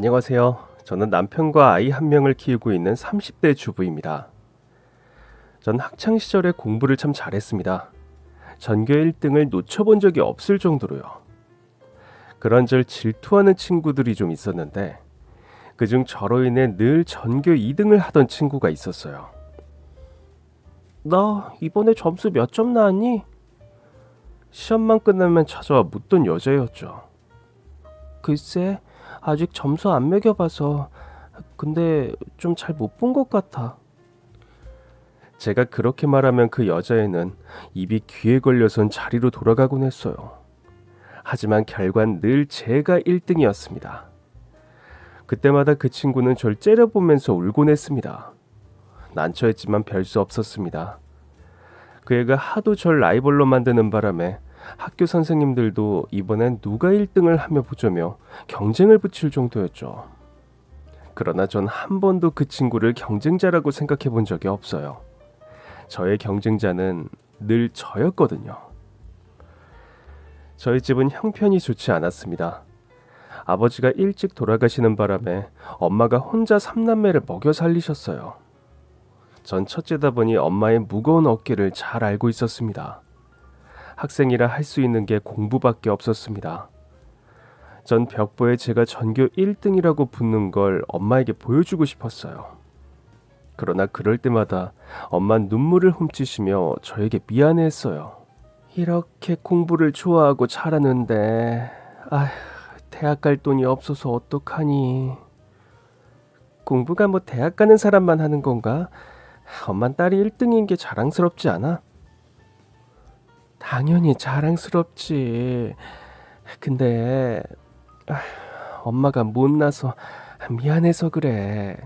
안녕하세요. 저는 남편과 아이 한 명을 키우고 있는 30대 주부입니다. 전 학창 시절에 공부를 참 잘했습니다. 전교 1등을 놓쳐본 적이 없을 정도로요. 그런절 질투하는 친구들이 좀 있었는데 그중 저로 인해 늘 전교 2등을 하던 친구가 있었어요. 나 이번에 점수 몇 점 나왔니? 시험만 끝나면 찾아와 묻던 여자였죠. 글쎄, 아직 점수 안 매겨봐서 근데 좀 잘 못 본 것 같아. 제가 그렇게 말하면 그 여자애는 입이 귀에 걸려선 자리로 돌아가곤 했어요. 하지만 결과는 늘 제가 1등이었습니다. 그때마다 그 친구는 절 째려보면서 울곤 했습니다. 난처했지만 별 수 없었습니다. 그 애가 하도 절 라이벌로 만드는 바람에 학교 선생님들도 이번엔 누가 1등을 하며 보자며 경쟁을 붙일 정도였죠. 그러나 전 한 번도 그 친구를 경쟁자라고 생각해 본 적이 없어요. 저의 경쟁자는 늘 저였거든요. 저희 집은 형편이 좋지 않았습니다. 아버지가 일찍 돌아가시는 바람에 엄마가 혼자 3남매를 먹여 살리셨어요. 전 첫째다 보니 엄마의 무거운 어깨를 잘 알고 있었습니다. 학생이라 할 수 있는 게 공부밖에 없었습니다. 전 벽보에 제가 전교 1등이라고 붙는 걸 엄마에게 보여주고 싶었어요. 그러나 그럴 때마다 엄마는 눈물을 훔치시며 저에게 미안해했어요. 이렇게 공부를 좋아하고 잘하는데 대학 갈 돈이 없어서 어떡하니. 공부가 뭐 대학 가는 사람만 하는 건가? 엄만 딸이 1등인 게 자랑스럽지 않아? 당연히 자랑스럽지. 근데 엄마가 못나서 미안해서 그래.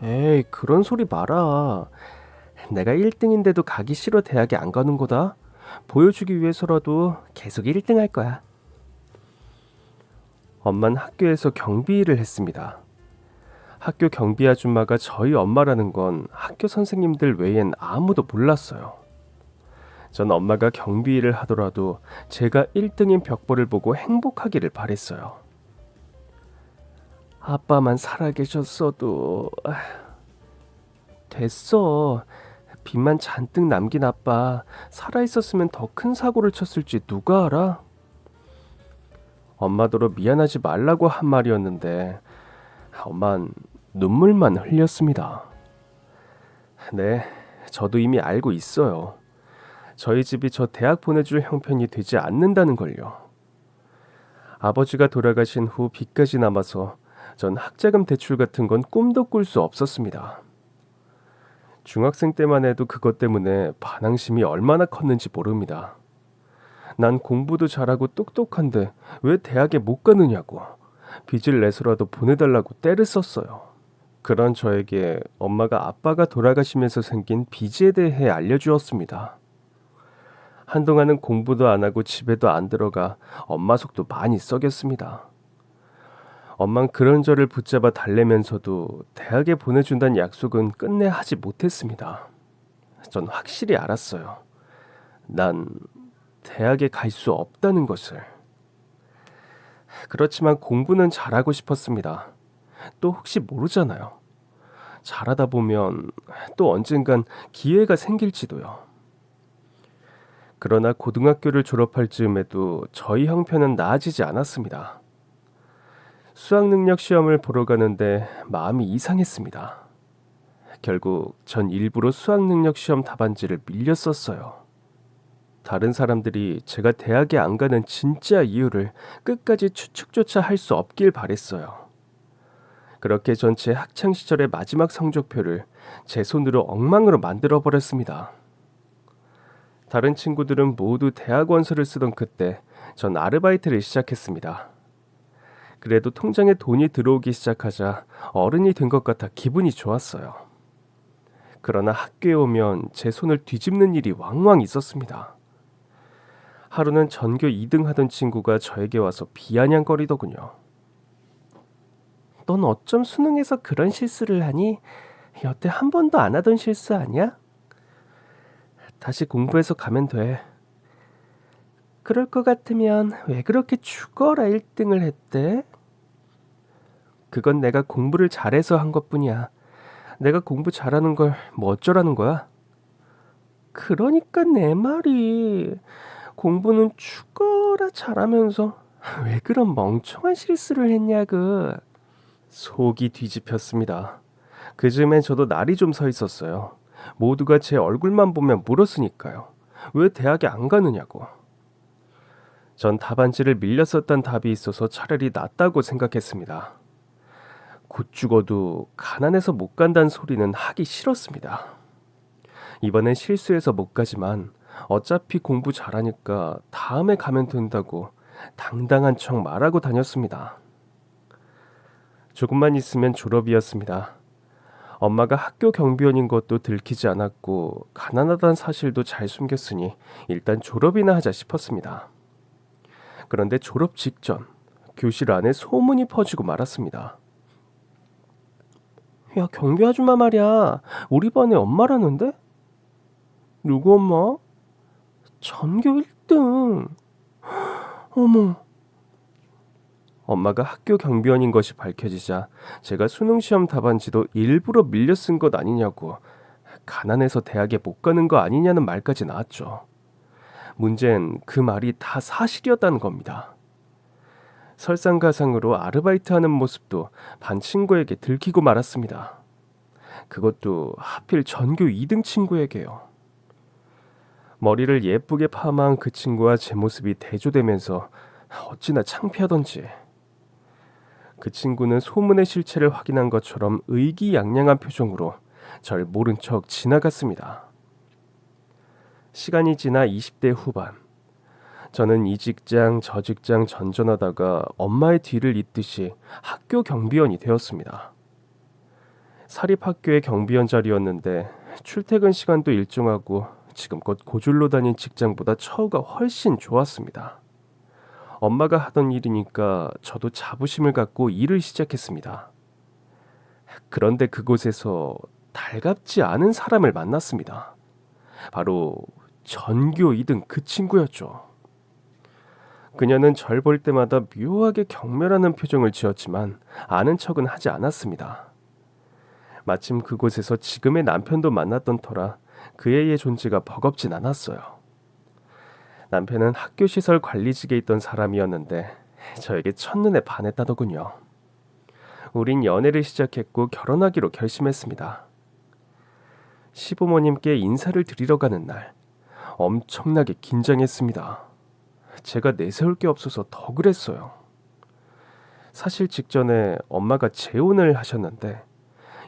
에이, 그런 소리 마라. 내가 1등인데도 가기 싫어 대학에 안 가는 거다. 보여주기 위해서라도 계속 1등 할 거야. 엄마는 학교에서 경비 일을 했습니다. 학교 경비 아줌마가 저희 엄마라는 건 학교 선생님들 외엔 아무도 몰랐어요. 전 엄마가 경비 일을 하더라도 제가 1등인 벽보를 보고 행복하기를 바랬어요. 아빠만 살아계셨어도 됐어. 빚만 잔뜩 남긴 아빠 살아있었으면 더 큰 사고를 쳤을지 누가 알아? 엄마더러 미안하지 말라고 한 말이었는데 엄만 눈물만 흘렸습니다. 네, 저도 이미 알고 있어요. 저희 집이 저 대학 보내줄 형편이 되지 않는다는 걸요. 아버지가 돌아가신 후 빚까지 남아서 전 학자금 대출 같은 건 꿈도 꿀 수 없었습니다. 중학생 때만 해도 그것 때문에 반항심이 얼마나 컸는지 모릅니다. 난 공부도 잘하고 똑똑한데 왜 대학에 못 가느냐고 빚을 내서라도 보내달라고 떼를 썼어요. 그런 저에게 엄마가 아빠가 돌아가시면서 생긴 빚에 대해 알려주었습니다. 한동안은 공부도 안 하고 집에도 안 들어가 엄마 속도 많이 썩였습니다. 엄만 그런 저를 붙잡아 달래면서도 대학에 보내준다는 약속은 끝내 하지 못했습니다. 전 확실히 알았어요. 난 대학에 갈 수 없다는 것을. 그렇지만 공부는 잘하고 싶었습니다. 또 혹시 모르잖아요. 잘하다 보면 또 언젠간 기회가 생길지도요. 그러나 고등학교를 졸업할 즈음에도 저희 형편은 나아지지 않았습니다. 수학능력 시험을 보러 가는데 마음이 이상했습니다. 결국 전 일부러 수학능력 시험 답안지를 밀려 썼어요. 다른 사람들이 제가 대학에 안 가는 진짜 이유를 끝까지 추측조차 할 수 없길 바랬어요. 그렇게 전 제 학창 시절의 마지막 성적표를 제 손으로 엉망으로 만들어 버렸습니다. 다른 친구들은 모두 대학 원서를 쓰던 그때 전 아르바이트를 시작했습니다. 그래도 통장에 돈이 들어오기 시작하자 어른이 된 것 같아 기분이 좋았어요. 그러나 학교에 오면 제 손을 뒤집는 일이 왕왕 있었습니다. 하루는 전교 2등 하던 친구가 저에게 와서 비아냥거리더군요. 넌 어쩜 수능에서 그런 실수를 하니? 여태 한 번도 안 하던 실수 아니야? 다시 공부해서 가면 돼. 그럴 것 같으면 왜 그렇게 죽어라 1등을 했대? 그건 내가 공부를 잘해서 한 것뿐이야. 내가 공부 잘하는 걸 뭐 어쩌라는 거야? 그러니까 내 말이 공부는 죽어라 잘하면서 왜 그런 멍청한 실수를 했냐고. 속이 뒤집혔습니다. 그즈음엔 저도 날이 좀 서 있었어요. 모두가 제 얼굴만 보면 물었으니까요. 왜 대학에 안 가느냐고. 전 답안지를 밀렸었던 답이 있어서 차라리 낫다고 생각했습니다. 곧 죽어도 가난해서 못 간다는 소리는 하기 싫었습니다. 이번엔 실수해서 못 가지만 어차피 공부 잘하니까 다음에 가면 된다고 당당한 척 말하고 다녔습니다. 조금만 있으면 졸업이었습니다. 엄마가 학교 경비원인 것도 들키지 않았고 가난하다는 사실도 잘 숨겼으니 일단 졸업이나 하자 싶었습니다. 그런데 졸업 직전 교실 안에 소문이 퍼지고 말았습니다. 야, 경비 아줌마 말이야. 우리 반의 엄마라는데? 누구 엄마? 전교 1등. 어머. 엄마가 학교 경비원인 것이 밝혀지자 제가 수능시험 답안지도 일부러 밀려 쓴 것 아니냐고, 가난해서 대학에 못 가는 거 아니냐는 말까지 나왔죠. 문제는 그 말이 다 사실이었다는 겁니다. 설상가상으로 아르바이트하는 모습도 반 친구에게 들키고 말았습니다. 그것도 하필 전교 2등 친구에게요. 머리를 예쁘게 파마한 그 친구와 제 모습이 대조되면서 어찌나 창피하던지. 그 친구는 소문의 실체를 확인한 것처럼 의기양양한 표정으로 절 모른 척 지나갔습니다. 시간이 지나 20대 후반. 저는 이 직장 저 직장 전전하다가 엄마의 뒤를 잇듯이 학교 경비원이 되었습니다. 사립학교의 경비원 자리였는데 출퇴근 시간도 일정하고 지금껏 고졸로 다닌 직장보다 처우가 훨씬 좋았습니다. 엄마가 하던 일이니까 저도 자부심을 갖고 일을 시작했습니다. 그런데 그곳에서 달갑지 않은 사람을 만났습니다. 바로 전교 2등 그 친구였죠. 그녀는 절 볼 때마다 묘하게 경멸하는 표정을 지었지만 아는 척은 하지 않았습니다. 마침 그곳에서 지금의 남편도 만났던 터라 그 애의 존재가 버겁진 않았어요. 남편은 학교시설 관리직에 있던 사람이었는데 저에게 첫눈에 반했다더군요. 우린 연애를 시작했고 결혼하기로 결심했습니다. 시부모님께 인사를 드리러 가는 날 엄청나게 긴장했습니다. 제가 내세울 게 없어서 더 그랬어요. 사실 직전에 엄마가 재혼을 하셨는데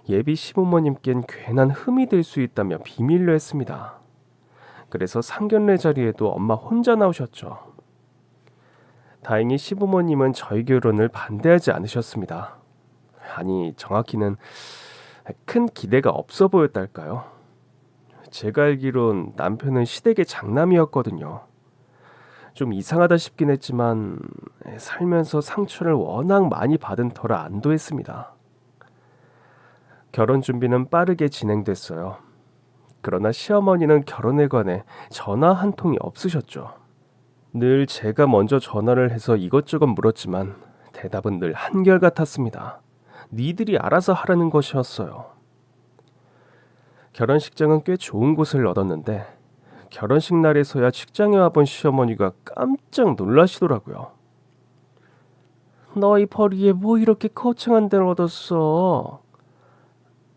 예비 시부모님께는 괜한 흠이 될 수 있다며 비밀로 했습니다. 그래서 상견례 자리에도 엄마 혼자 나오셨죠. 다행히 시부모님은 저희 결혼을 반대하지 않으셨습니다. 아니, 정확히는 큰 기대가 없어 보였달까요? 제가 알기론 남편은 시댁의 장남이었거든요. 좀 이상하다 싶긴 했지만 살면서 상처를 워낙 많이 받은 터라 안도했습니다. 결혼 준비는 빠르게 진행됐어요. 그러나 시어머니는 결혼에 관해 전화 한 통이 없으셨죠. 늘 제가 먼저 전화를 해서 이것저것 물었지만 대답은 늘 한결같았습니다. 니들이 알아서 하라는 것이었어요. 결혼식장은 꽤 좋은 곳을 얻었는데 결혼식 날에서야 직장에 와본 시어머니가 깜짝 놀라시더라고요. 너희 벌이에 뭐 이렇게 거창한 데를 얻었어?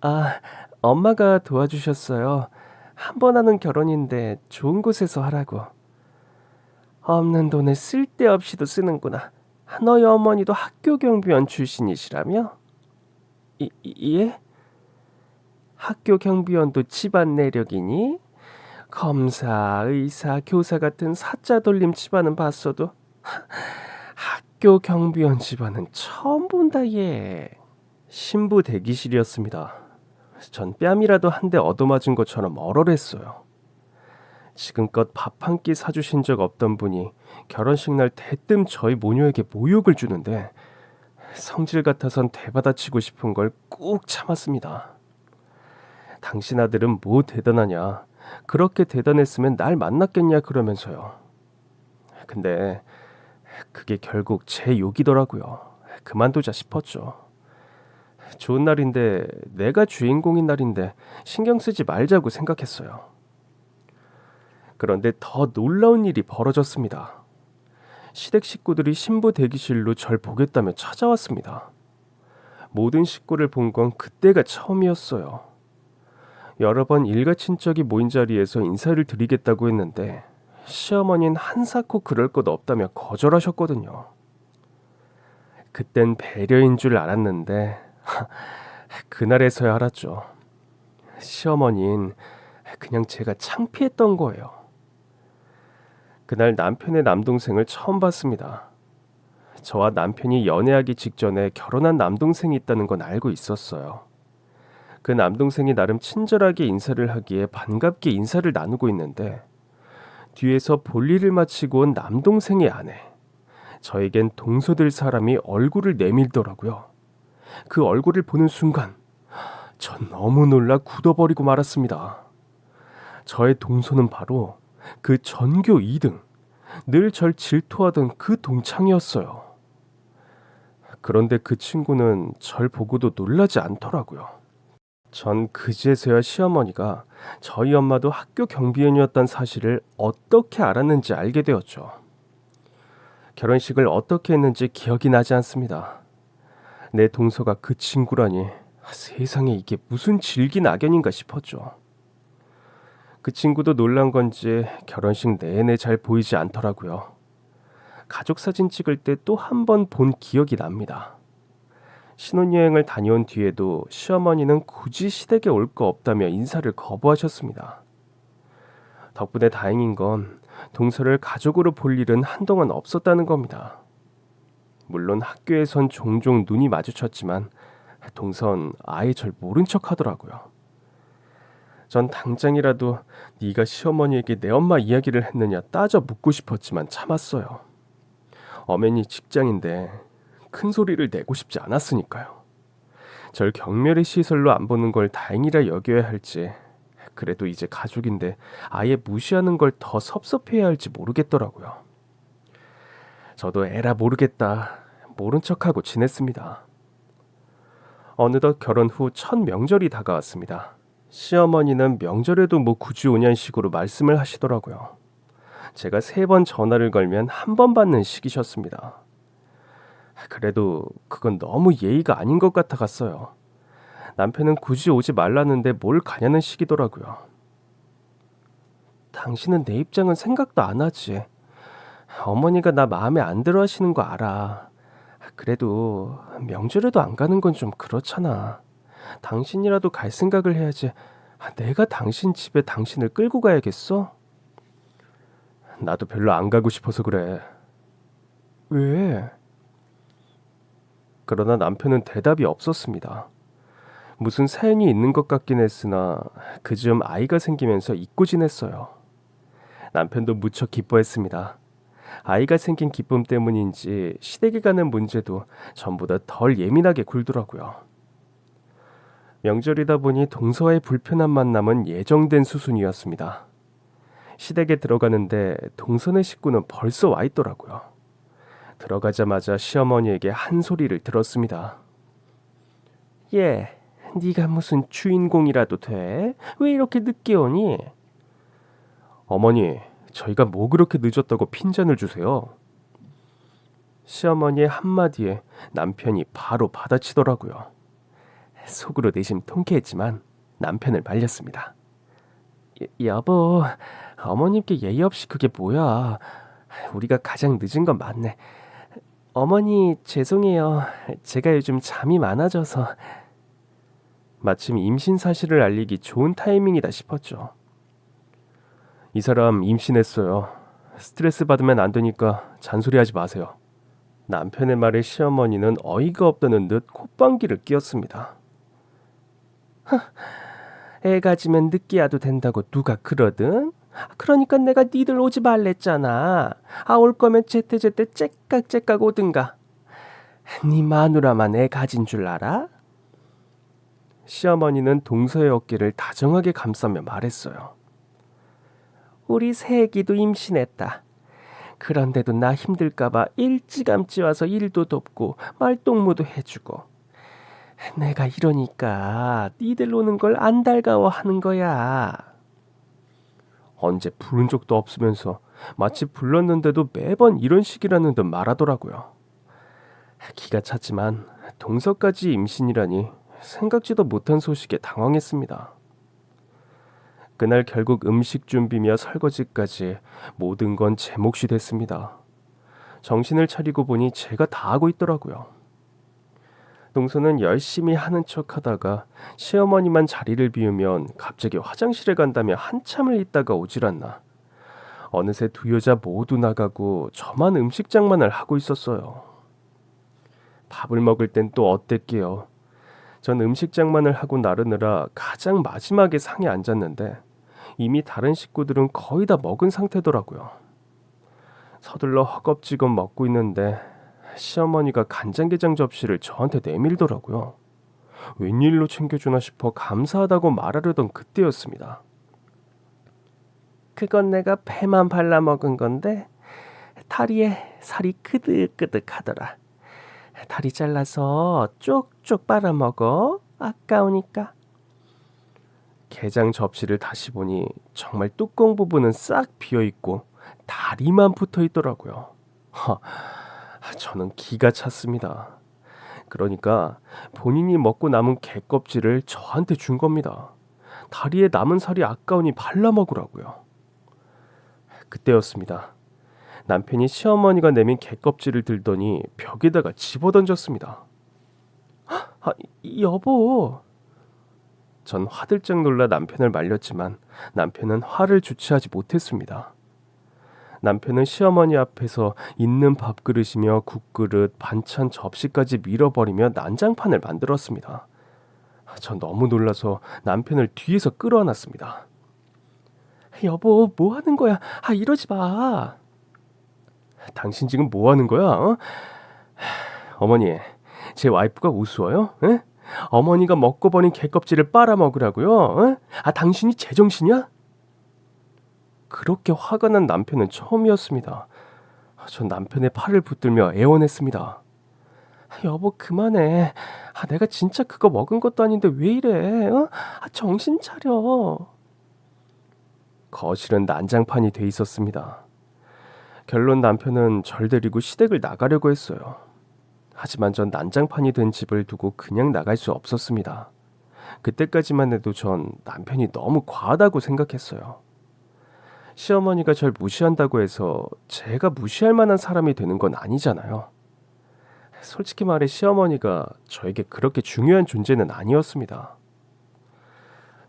아, 엄마가 도와주셨어요. 한 번 하는 결혼인데 좋은 곳에서 하라고. 없는 돈을 쓸데없이도 쓰는구나. 너희 어머니도 학교 경비원 출신이시라며? 예? 학교 경비원도 집안 내력이니? 검사, 의사, 교사 같은 사자 돌림 집안은 봤어도 학교 경비원 집안은 처음 본다 얘. 신부 대기실이었습니다. 전 뺨이라도 한 대 얻어맞은 것처럼 얼얼했어요. 지금껏 밥 한 끼 사주신 적 없던 분이 결혼식 날 대뜸 저희 모녀에게 모욕을 주는데 성질 같아선 되받아치고 싶은 걸 꾹 참았습니다. 당신 아들은 뭐 대단하냐, 그렇게 대단했으면 날 만났겠냐 그러면서요. 근데 그게 결국 제 욕이더라고요. 그만두자 싶었죠. 좋은 날인데 내가 주인공인 날인데 신경 쓰지 말자고 생각했어요. 그런데 더 놀라운 일이 벌어졌습니다. 시댁 식구들이 신부 대기실로 절 보겠다며 찾아왔습니다. 모든 식구를 본 건 그때가 처음이었어요. 여러 번 일가 친척이 모인 자리에서 인사를 드리겠다고 했는데 시어머니는 한사코 그럴 것 없다며 거절하셨거든요. 그땐 배려인 줄 알았는데 그날에서야 알았죠. 시어머니는 그냥 제가 창피했던 거예요. 그날 남편의 남동생을 처음 봤습니다. 저와 남편이 연애하기 직전에 결혼한 남동생이 있다는 건 알고 있었어요. 그 남동생이 나름 친절하게 인사를 하기에 반갑게 인사를 나누고 있는데 뒤에서 볼일을 마치고 온 남동생의 아내, 저에겐 동서될 사람이 얼굴을 내밀더라고요. 그 얼굴을 보는 순간 전 너무 놀라 굳어버리고 말았습니다. 저의 동서는 바로 그 전교 2등, 늘 절 질투하던 그 동창이었어요. 그런데 그 친구는 절 보고도 놀라지 않더라고요. 전 그제서야 시어머니가 저희 엄마도 학교 경비원이었다는 사실을 어떻게 알았는지 알게 되었죠. 결혼식을 어떻게 했는지 기억이 나지 않습니다. 내 동서가 그 친구라니 세상에 이게 무슨 질기낙연인가 싶었죠. 그 친구도 놀란 건지 결혼식 내내 잘 보이지 않더라고요. 가족 사진 찍을 때 또 한 번 본 기억이 납니다. 신혼여행을 다녀온 뒤에도 시어머니는 굳이 시댁에 올 거 없다며 인사를 거부하셨습니다. 덕분에 다행인 건 동서를 가족으로 볼 일은 한동안 없었다는 겁니다. 물론 학교에선 종종 눈이 마주쳤지만 동선 아예 절 모른 척 하더라고요. 전 당장이라도 네가 시어머니에게 내 엄마 이야기를 했느냐 따져 묻고 싶었지만 참았어요. 엄연히 직장인데 큰 소리를 내고 싶지 않았으니까요. 절 경멸의 시설로 안 보는 걸 다행이라 여겨야 할지, 그래도 이제 가족인데 아예 무시하는 걸 더 섭섭해야 할지 모르겠더라고요. 저도 에라 모르겠다, 모른 척하고 지냈습니다. 어느덧 결혼 후 첫 명절이 다가왔습니다. 시어머니는 명절에도 뭐 굳이 오냐는 식으로 말씀을 하시더라고요. 제가 3번 전화를 걸면 한 번 받는 식이셨습니다. 그래도 그건 너무 예의가 아닌 것 같아 갔어요. 남편은 굳이 오지 말라는데 뭘 가냐는 식이더라고요. 당신은 내 입장은 생각도 안 하지. 어머니가 나 마음에 안 들어 하시는 거 알아. 그래도 명절에도 안 가는 건 좀 그렇잖아. 당신이라도 갈 생각을 해야지. 내가 당신 집에 당신을 끌고 가야겠어? 나도 별로 안 가고 싶어서 그래. 왜? 그러나 남편은 대답이 없었습니다. 무슨 사연이 있는 것 같긴 했으나 그즈음 아이가 생기면서 잊고 지냈어요. 남편도 무척 기뻐했습니다. 아이가 생긴 기쁨 때문인지 시댁에 가는 문제도 전보다 덜 예민하게 굴더라고요. 명절이다 보니 동서와의 불편한 만남은 예정된 수순이었습니다. 시댁에 들어가는데 동서네 식구는 벌써 와 있더라고요. 들어가자마자 시어머니에게 한 소리를 들었습니다. 얘, 네가 무슨 주인공이라도 돼? 왜 이렇게 늦게 오니? 어머니, 저희가 뭐 그렇게 늦었다고 핀잔을 주세요? 시어머니의 한마디에 남편이 바로 받아치더라고요. 속으로 내심 통쾌했지만 남편을 말렸습니다. 여보, 어머님께 예의 없이 그게 뭐야? 우리가 가장 늦은 건 맞네. 어머니 죄송해요. 제가 요즘 잠이 많아져서. 마침 임신 사실을 알리기 좋은 타이밍이다 싶었죠. 이 사람 임신했어요. 스트레스 받으면 안 되니까 잔소리하지 마세요. 남편의 말에 시어머니는 어이가 없다는 듯 콧방귀를 뀌었습니다. 애 가지면 늦게 와도 된다고 누가 그러든? 그러니까 내가 니들 오지 말랬잖아. 올 거면 제때제때 째깍째깍 오든가. 네 마누라만 애 가진 줄 알아? 시어머니는 동서의 어깨를 다정하게 감싸며 말했어요. 우리 새애기도 임신했다. 그런데도 나 힘들까봐 일찌감치 와서 일도 돕고 말동무도 해주고. 내가 이러니까 니들 노는 걸 안 달가워하는 거야. 언제 부른 적도 없으면서 마치 불렀는데도 매번 이런 식이라는 듯 말하더라고요. 기가 찼지만 동서까지 임신이라니 생각지도 못한 소식에 당황했습니다. 그날 결국 음식 준비며 설거지까지 모든 건 제 몫이 됐습니다. 정신을 차리고 보니 제가 다 하고 있더라고요. 동서는 열심히 하는 척 하다가 시어머니만 자리를 비우면 갑자기 화장실에 간다며 한참을 있다가 오질 않나. 어느새 두 여자 모두 나가고 저만 음식 장만을 하고 있었어요. 밥을 먹을 땐 또 어땠게요. 전 음식 장만을 하고 나르느라 가장 마지막에 상에 앉았는데 이미 다른 식구들은 거의 다 먹은 상태더라고요. 서둘러 허겁지겁 먹고 있는데 시어머니가 간장게장 접시를 저한테 내밀더라고요. 웬일로 챙겨주나 싶어 감사하다고 말하려던 그때였습니다. 그건 내가 배만 발라 먹은 건데 다리에 살이 끄득끄득하더라. 다리 잘라서 쪽쪽 빨아 먹어. 아까우니까. 게장 접시를 다시 보니 정말 뚜껑 부분은 싹 비어있고 다리만 붙어있더라고요. 저는 기가 찼습니다. 그러니까 본인이 먹고 남은 게껍질을 저한테 준 겁니다. 다리에 남은 살이 아까우니 발라 먹으라고요. 그때였습니다. 남편이 시어머니가 내민 게껍질을 들더니 벽에다가 집어던졌습니다. 여보. 전 화들짝 놀라 남편을 말렸지만 남편은 화를 주체하지 못했습니다. 남편은 시어머니 앞에서 있는 밥그릇이며 국그릇, 반찬 접시까지 밀어버리며 난장판을 만들었습니다. 전 너무 놀라서 남편을 뒤에서 끌어안았습니다. 여보, 뭐 하는 거야? 이러지 마. 당신 지금 뭐 하는 거야? 어? 어머니, 제 와이프가 우스워요? 에? 어머니가 먹고 버린 게껍질을 빨아먹으라고요? 어? 당신이 제정신이야? 그렇게 화가 난 남편은 처음이었습니다. 전 남편의 팔을 붙들며 애원했습니다. 여보, 그만해. 내가 진짜 그거 먹은 것도 아닌데 왜 이래? 어? 정신 차려. 거실은 난장판이 돼 있었습니다. 결론 남편은 절 데리고 시댁을 나가려고 했어요. 하지만 전 난장판이 된 집을 두고 그냥 나갈 수 없었습니다. 그때까지만 해도 전 남편이 너무 과하다고 생각했어요. 시어머니가 절 무시한다고 해서 제가 무시할 만한 사람이 되는 건 아니잖아요. 솔직히 말해 시어머니가 저에게 그렇게 중요한 존재는 아니었습니다.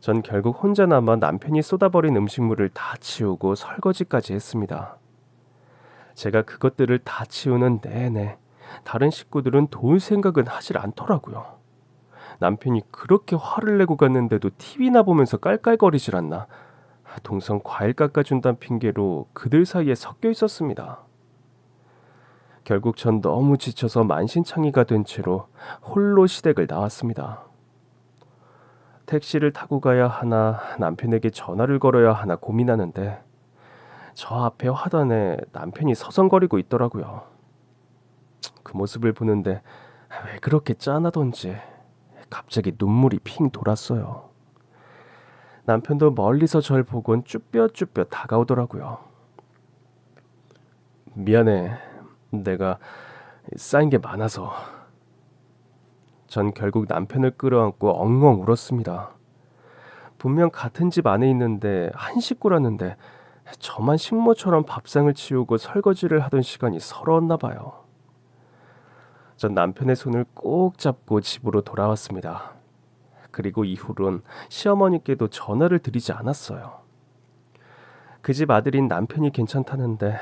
전 결국 혼자 남아 남편이 쏟아버린 음식물을 다 치우고 설거지까지 했습니다. 제가 그것들을 다 치우는 내내 다른 식구들은 도울 생각은 하질 않더라고요. 남편이 그렇게 화를 내고 갔는데도 TV나 보면서 깔깔거리질 않나. 동선 과일 깎아준다는 핑계로 그들 사이에 섞여 있었습니다. 결국 전 너무 지쳐서 만신창이가 된 채로 홀로 시댁을 나왔습니다. 택시를 타고 가야 하나 남편에게 전화를 걸어야 하나 고민하는데 저 앞에 화단에 남편이 서성거리고 있더라고요. 그 모습을 보는데 왜 그렇게 짠하던지 갑자기 눈물이 핑 돌았어요. 남편도 멀리서 절 보곤 쭈뼛쭈뼛 다가오더라고요. 미안해. 내가 쌓인 게 많아서. 전 결국 남편을 끌어안고 엉엉 울었습니다. 분명 같은 집 안에 있는데 한 식구라는데 저만 식모처럼 밥상을 치우고 설거지를 하던 시간이 서러웠나 봐요. 전 남편의 손을 꼭 잡고 집으로 돌아왔습니다. 그리고 이후론 시어머니께도 전화를 드리지 않았어요. 그 집 아들인 남편이 괜찮다는데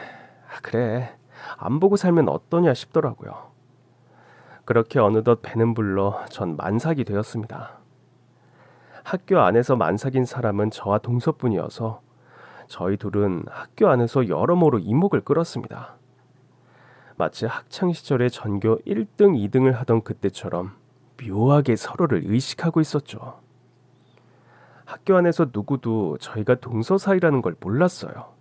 그래, 안 보고 살면 어떠냐 싶더라고요. 그렇게 어느덧 배는 불러 전 만삭이 되었습니다. 학교 안에서 만삭인 사람은 저와 동서뿐이어서 저희 둘은 학교 안에서 여러모로 이목을 끌었습니다. 마치 학창시절에 전교 1등, 2등을 하던 그때처럼 묘하게 서로를 의식하고 있었죠. 학교 안에서 누구도 저희가 동서 사이라는 걸 몰랐어요.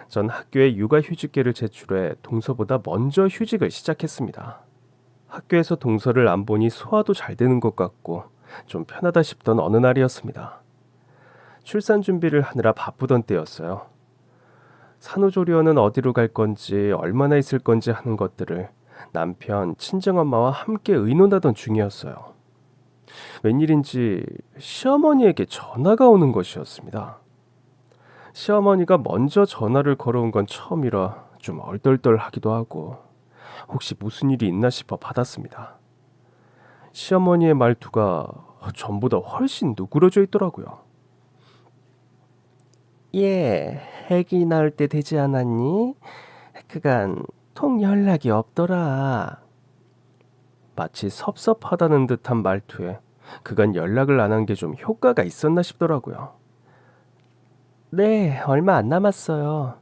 전 학교에 육아휴직계를 제출해 동서보다 먼저 휴직을 시작했습니다. 학교에서 동서를 안 보니 소화도 잘 되는 것 같고 좀 편하다 싶던 어느 날이었습니다. 출산 준비를 하느라 바쁘던 때였어요. 산후조리원은 어디로 갈 건지 얼마나 있을 건지 하는 것들을 남편, 친정엄마와 함께 의논하던 중이었어요. 웬일인지 시어머니에게 전화가 오는 것이었습니다. 시어머니가 먼저 전화를 걸어온 건 처음이라 좀 얼떨떨하기도 하고 혹시 무슨 일이 있나 싶어 받았습니다. 시어머니의 말투가 전보다 훨씬 누그러져 있더라고요. 예, 애기 낳을 때 되지 않았니? 그간 통 연락이 없더라. 마치 섭섭하다는 듯한 말투에 그간 연락을 안 한 게 좀 효과가 있었나 싶더라고요. 네, 얼마 안 남았어요.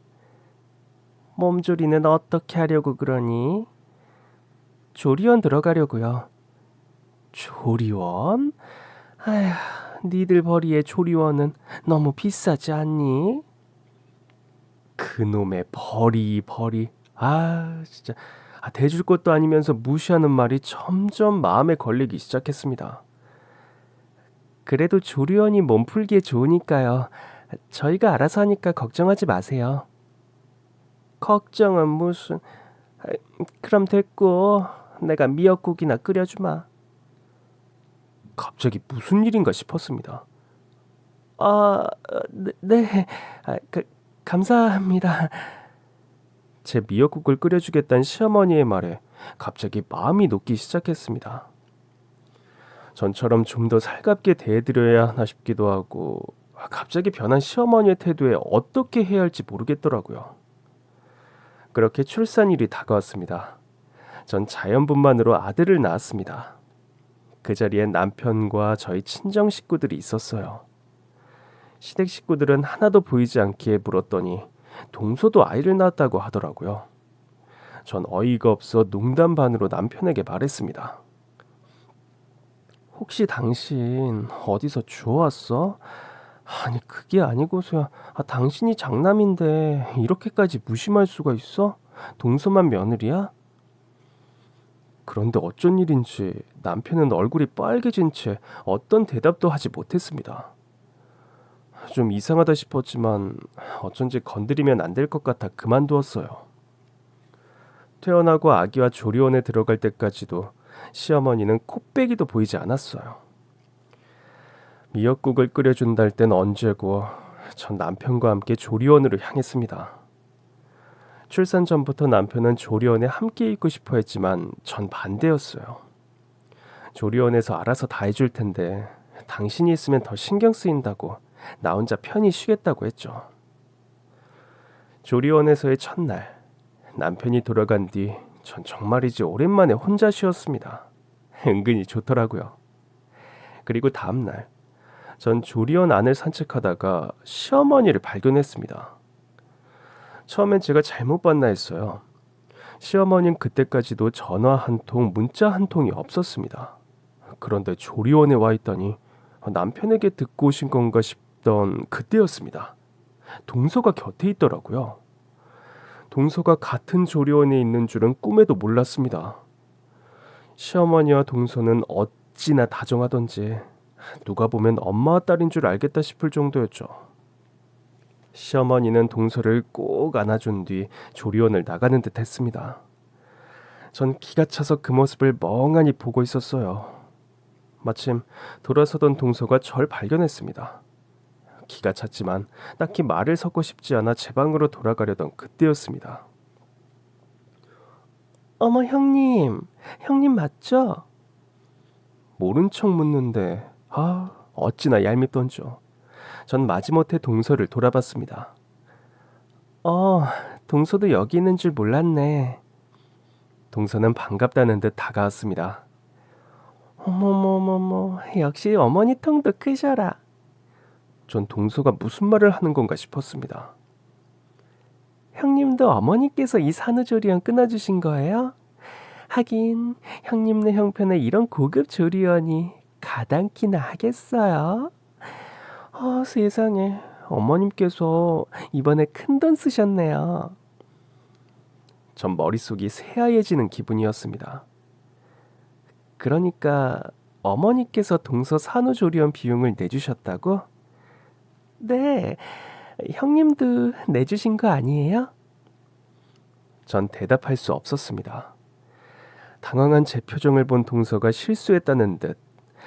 몸조리는 어떻게 하려고 그러니? 조리원 들어가려고요. 조리원? 아휴, 니들 벌이의 조리원은 너무 비싸지 않니? 그놈의 벌이. 진짜. 대줄 것도 아니면서 무시하는 말이 점점 마음에 걸리기 시작했습니다. 그래도 조리원이 몸풀기에 좋으니까요. 저희가 알아서 하니까 걱정하지 마세요. 걱정은 무슨... 그럼 됐고 내가 미역국이나 끓여주마. 갑자기 무슨 일인가 싶었습니다. 네. 감사합니다. 제 미역국을 끓여주겠다는 시어머니의 말에 갑자기 마음이 녹기 시작했습니다. 전처럼 좀 더 살갑게 대해드려야 하나 싶기도 하고 갑자기 변한 시어머니의 태도에 어떻게 해야 할지 모르겠더라고요. 그렇게 출산일이 다가왔습니다. 전 자연분만으로 아들을 낳았습니다. 그 자리에 남편과 저희 친정 식구들이 있었어요. 시댁 식구들은 하나도 보이지 않기에 물었더니 동서도 아이를 낳았다고 하더라고요. 전 어이가 없어 농담 반으로 남편에게 말했습니다. 혹시 당신 어디서 주워왔어? 아니 그게 아니고서야 당신이 장남인데 이렇게까지 무심할 수가 있어? 동서만 며느리야? 그런데 어쩐 일인지 남편은 얼굴이 빨개진 채 어떤 대답도 하지 못했습니다. 좀 이상하다 싶었지만 어쩐지 건드리면 안 될 것 같아 그만두었어요. 퇴원하고 아기와 조리원에 들어갈 때까지도 시어머니는 코빼기도 보이지 않았어요. 미역국을 끓여준다 할 땐 언제고 전 남편과 함께 조리원으로 향했습니다. 출산 전부터 남편은 조리원에 함께 있고 싶어 했지만 전 반대였어요. 조리원에서 알아서 다 해줄 텐데 당신이 있으면 더 신경 쓰인다고 나 혼자 편히 쉬겠다고 했죠. 조리원에서의 첫날, 남편이 돌아간 뒤 전 정말이지 오랜만에 혼자 쉬었습니다. 은근히 좋더라고요. 그리고 다음날, 전 조리원 안을 산책하다가 시어머니를 발견했습니다. 처음엔 제가 잘못 봤나 했어요. 시어머니는 그때까지도 전화 한 통, 문자 한 통이 없었습니다. 그런데 조리원에 와 있다니 남편에게 듣고 오신 건가 싶던 그때였습니다. 동서가 곁에 있더라고요. 동서가 같은 조리원에 있는 줄은 꿈에도 몰랐습니다. 시어머니와 동서는 어찌나 다정하던지 누가 보면 엄마와 딸인 줄 알겠다 싶을 정도였죠. 시어머니는 동서를 꼭 안아준 뒤 조리원을 나가는 듯 했습니다. 전 기가 차서 그 모습을 멍하니 보고 있었어요. 마침 돌아서던 동서가 절 발견했습니다. 기가 찼지만 딱히 말을 섞고 싶지 않아 제 방으로 돌아가려던 그때였습니다. 어머 형님 맞죠? 모른 척 묻는데 어찌나 얄밉던죠. 전 마지못해 동서를 돌아봤습니다. 동서도 여기 있는 줄 몰랐네. 동서는 반갑다는 듯 다가왔습니다. 어머머머머 역시 어머니 통도 크셔라. 전 동서가 무슨 말을 하는 건가 싶었습니다. 형님도 어머니께서 이 산후조리원 끊어주신 거예요? 하긴 형님네 형편에 이런 고급 조리원이 가당키나 하겠어요? 세상에 어머님께서 이번에 큰돈 쓰셨네요. 전 머릿속이 새하얘지는 기분이었습니다. 그러니까 어머니께서 동서 산후조리원 비용을 내주셨다고? 네, 형님도 내주신 거 아니에요? 전 대답할 수 없었습니다. 당황한 제 표정을 본 동서가 실수했다는 듯,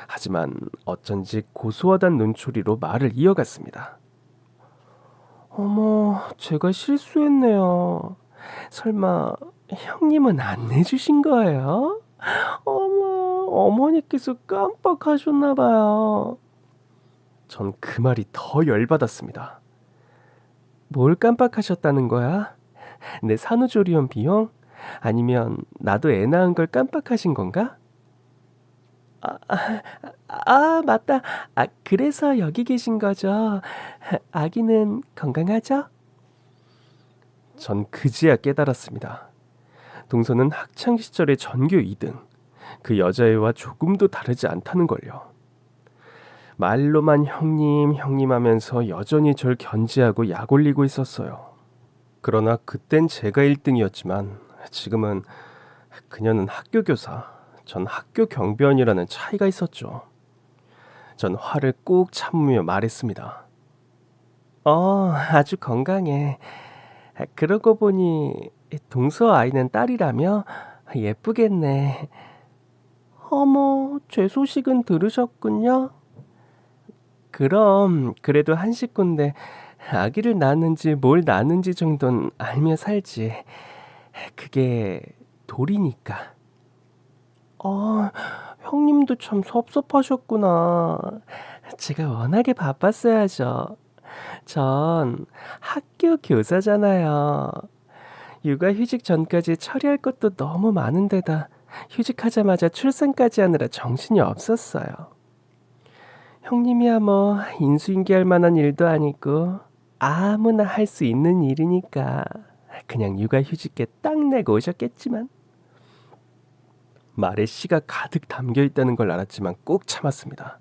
하지만 어쩐지 고소하단 눈초리로 말을 이어갔습니다. 어머, 제가 실수했네요. 설마 형님은 안 내주신 거예요? 어머, 어머니께서 깜빡하셨나 봐요. 전 그 말이 더 열받았습니다. 뭘 깜빡하셨다는 거야? 내 산후조리원 비용? 아니면 나도 애 낳은 걸 깜빡하신 건가? 맞다. 그래서 여기 계신 거죠. 아기는 건강하죠? 전 그제야 깨달았습니다. 동서는 학창 시절의 전교 2등. 그 여자애와 조금도 다르지 않다는 걸요. 말로만 형님, 형님 하면서 여전히 절 견제하고 약 올리고 있었어요. 그러나 그땐 제가 1등이었지만 지금은 그녀는 학교 교사, 전 학교 경비원이라는 차이가 있었죠. 전 화를 꾹 참으며 말했습니다. 아주 건강해. 그러고 보니 동서 아이는 딸이라며? 예쁘겠네. 어머, 제 소식은 들으셨군요. 그럼 그래도 한 식구인데 아기를 낳았는지 뭘 낳았는지 정도는 알며 살지. 그게 도리니까. 형님도 참 섭섭하셨구나. 제가 워낙에 바빴어야죠. 전 학교 교사잖아요. 육아휴직 전까지 처리할 것도 너무 많은데다 휴직하자마자 출산까지 하느라 정신이 없었어요. 형님이야 뭐 인수인계할 만한 일도 아니고 아무나 할 수 있는 일이니까 그냥 육아휴직에 딱 내고 오셨겠지만. 말에 씨가 가득 담겨 있다는 걸 알았지만 꼭 참았습니다.